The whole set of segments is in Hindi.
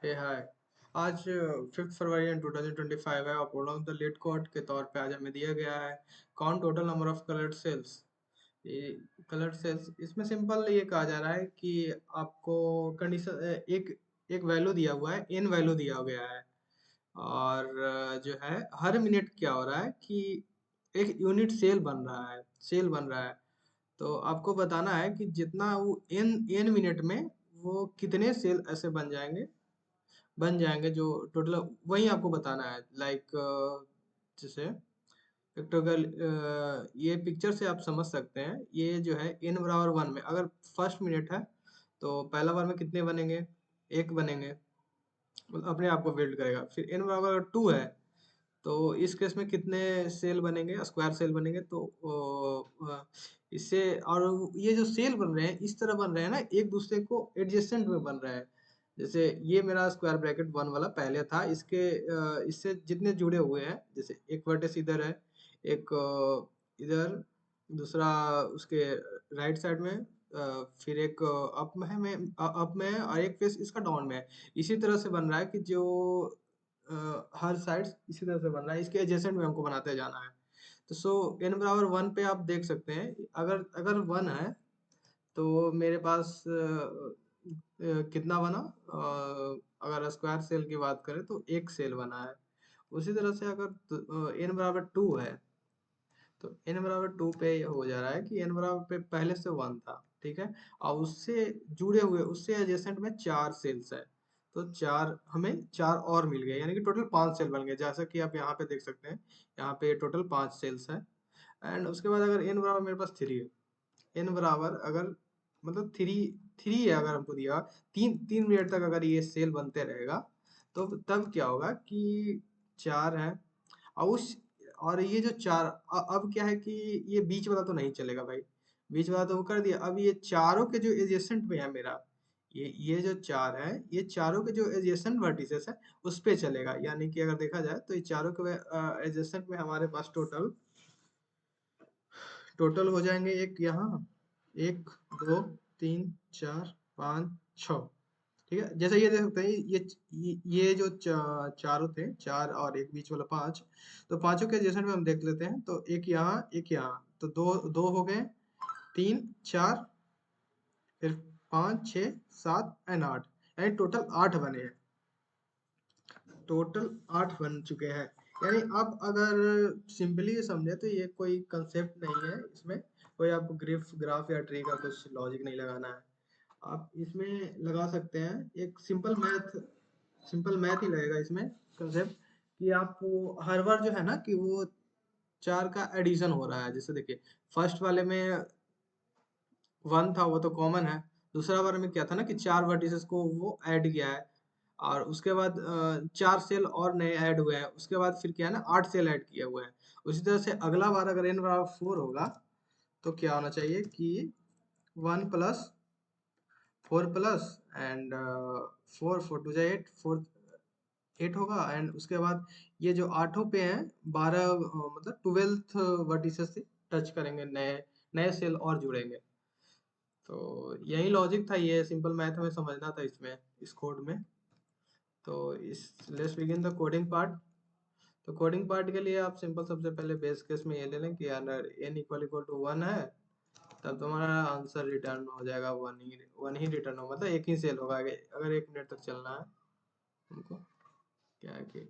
हे हाय। आज 5 फरवरी 2025 है और प्रोलॉन्ग द लेट कोड के तौर पे आज हमें दिया गया है count total number of coloured cells. ये कलर्ड सेल्स इसमें सिंपल ये कहा जा रहा है कि आपको कंडीशन एक एक वैल्यू दिया हुआ है, एन वैल्यू दिया गया है और जो है हर मिनट क्या हो रहा है कि एक यूनिट सेल बन रहा है। तो आपको बताना है कि जितना वो एन एन मिनट में वो कितने सेल ऐसे बन जाएंगे जो टोटल वही आपको बताना है। लाइक जैसे पिक्टोरियल ये पिक्चर से आप समझ सकते हैं। ये जो है n बराबर 1 में अगर फर्स्ट मिनट है तो पहला बार में कितने बनेंगे, एक बनेंगे, मतलब अपने आप को बिल्ड करेगा। फिर n बराबर 2 है तो इस केस में कितने सेल बनेंगे, स्क्वायर सेल बनेंगे। तो इससे और ये जो सेल बन रहे हैं इस तरह बन रहे हैं ना, एक दूसरे को एडजेसेंट में बन रहे हैं। जैसे ये मेरा स्क्वायर ब्रैकेट 1 वाला पहले था, इसके इससे जितने जुड़े हुए हैं, जैसे एक वर्टेक्स इधर है, एक इधर, दूसरा उसके राइट साइड में, फिर एक अप में है और एक फेस इसका डाउन में है। इसी तरह से बन रहा है कि जो हर साइड इसी तरह से बन रहा है, इसके एडजेसेंट में हमको बनाते जाना है। तो सो n बराबर 1 पे आप देख सकते हैं, अगर अगर 1 है तो मेरे पास कितना बना, अगर स्क्वायर सेल की बात करें तो एक सेल बना है। उसी तरह से अगर n बराबर 2 है तो n बराबर 2 पे हो जा रहा है कि n बराबर पे पहले से 1 था, ठीक है, और उससे जुड़े हुए उससे एडजेसेंट में 4 सेल्स है। तो चार हमें 4 और मिल गए, यानी कि टोटल 5 सेल बन गए, जैसा कि आप यहाँ पे देख सकते हैं। यहाँ पे टोटल 5 सेल्स है। एंड उसके बाद अगर n बराबर मेरे पास 3 है, n बराबर अगर मतलब 3 है, अगर हमको दिया 3 मिनट तक अगर ये सेल बनते रहेगा तो तब क्या होगा कि 4 है। और उस और ये जो चार अब क्या है कि ये बीच वाला तो नहीं चलेगा भाई, बीच वाला तो वो कर दिया। अब ये चारों के जो एडजेसेंट में है मेरा, ये जो चार है, ये चारों के जो एडजेसेंट वर्टिसेस है उस पे चलेगा। यानी कि अगर देखा जाए तो ये चारों के एडजेसेंट में हमारे पास टोटल टोटल हो जाएंगे, एक यहाँ, एक, दो, तीन, चार, पाँच, छ, ठीक है। जैसे ये देख सकते हैं, ये जो चारों थे, चार और एक बीच वाला पांच, तो पांचों के एडजेसेंट में हम देख लेते हैं। तो एक यहाँ, एक यहाँ, तो दो दो हो गए, तीन, चार, फिर पाँच, छः, सात एंड आठ, यानी टोटल 8 बने हैं। टोटल 8 बन चुके हैं। यानी अब अगर सिंपली समझे तो ये कोई कंसेप्ट नहीं है, इसमें कोई आपको ग्राफ या ट्री का कुछ लॉजिक नहीं लगाना है। आप इसमें लगा सकते हैं एक सिंपल मैथ ही लगेगा इसमें कंसेप्ट, कि आप हर बार जो है ना कि वो चार का एडिशन हो रहा है। जैसे देखिए, फर्स्ट वाले में 1 था, वो तो कॉमन है। दूसरा बार में क्या था ना कि चार वर्टिसेस को वो ऐड किया है, और उसके बाद चार सेल और नए ऐड हुए हैं। उसके बाद फिर क्या है ना, 8 सेल ऐड किए हुए हैं। उसी तरह से अगला बार अगर n बराबर 4 होगा तो क्या होना चाहिए कि 1 प्लस 4 प्लस एंड 4 टू जा 8, 4 8 होगा। एंड उसके बाद ये जो आठों पे हैं 12, मतलब 12th वर्टिसेस से टच करेंगे, नए नए सेल और जुड़ेंगे। तो यही लॉजिक था, ये सिंपल मैथ हमें समझना था इसमें, इस कोड में। तो इस let's begin the coding part. तो कोडिंग पार्ट के लिए आप सिंपल सबसे पहले बेस केस में ये ले लें कि अगर n इक्वल इक्वल टू 1 है तब तुम्हारा आंसर रिटर्न हो जाएगा 1 ही रिटर्न हो, मतलब एक ही सेल होगा। अगर 1 मिनट तक चलना है हमको, क्या है कि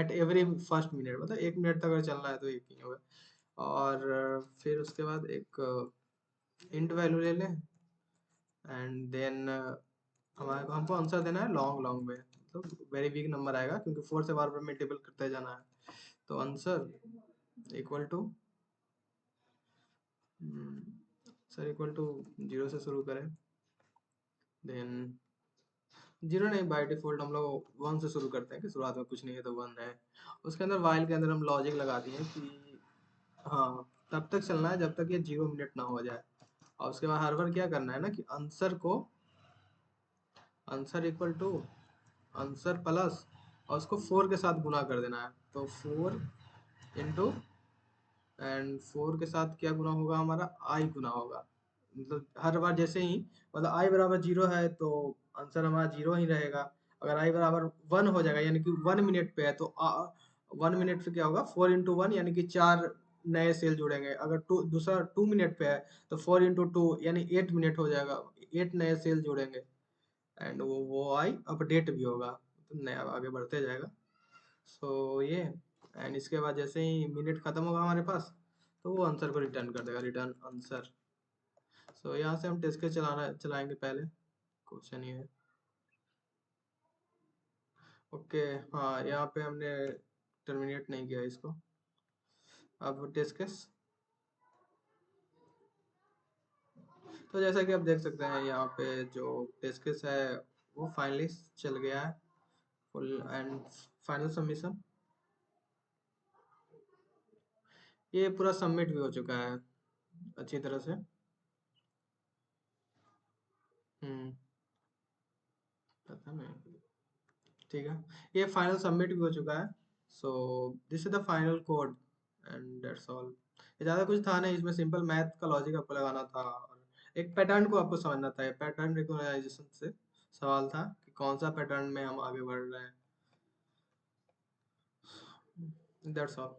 एट एवरी फर्स्ट मिनट, मतलब 1 मिनट तक अगर चलना है तो एक ही होगा। और फिर उसके बाद एक इंट वैल्यू ले लें एंड देन हमारे को हमको आंसर देना है लॉन्ग लॉन्ग में, मतलब वेरी बिग नंबर आएगा क्योंकि 4 से बार बार मल्टीपल करते जाना है। तो answer equal to sir equal to 0 से शुरू करें, देन 0 नहीं, बाय डिफॉल्ट हम लोग 1 से शुरू करते हैं कि शुरुआत में कुछ नहीं है तो 1 है। उसके अंदर वाइल के अंदर हम लॉजिक लगा दिए कि हाँ, तब तक चलना है जब तक ये 0 मिनट ना हो जाए। और उसके बाद हर बार क्या करना है ना कि answer equal to answer plus और उसको 4 के साथ गुना कर देना है। तो 4 इंटू एंड 4 के साथ क्या गुना होगा, हमारा आई गुना होगा। मतलब हर बार जैसे ही, मतलब आई बराबर 0 है तो आंसर हमारा 0 ही रहेगा। अगर आई बराबर 1 हो जाएगा यानी कि 1 मिनट पे है तो 1 मिनट पे क्या होगा 4 into 1 यानी कि 4 नए सेल जुड़ेंगे। अगर दूसरा 2 मिनट पे है तो 4 into 2 यानी 8 मिनट हो जाएगा, 8 नए सेल जुड़ेंगे एंड वो आई अपडेट भी होगा, तो नया आगे बढ़ते जाएगा। सो ये एंड इसके बाद जैसे ही मिनट खत्म होगा हमारे पास तो वो आंसर को रिटर्न कर देगा, रिटर्न आंसर। सो यहाँ से हम टेस्ट केस चलाएंगे पहले, क्वेश्चन ये है। ओके हाँ, यहाँ पे हमने टर्मिनेट नहीं किया इसको। अब टेस्ट केस, तो जैसा कि आप देख सकते हैं यहाँ पे जो टेस्ट केस है वो फाइनली चल गया है, फुल एंड फाइनल सबमिशन। ये पूरा सबमिट भी हो चुका है अच्छी तरह से। हम्म, पता नहीं, ठीक है, ये फाइनल सबमिट भी हो चुका है। So this is the final code and that's all. ज़्यादा कुछ था नहीं इसमें, सिंपल मैथ का लॉजिक आपको लगाना था और एक पैटर्न को आपको समझना था। पैटर्न रिकॉग्नाइजेशन से सवाल था कि कौन सा पैटर्न में हम आगे बढ़ रहे हैं। That's all.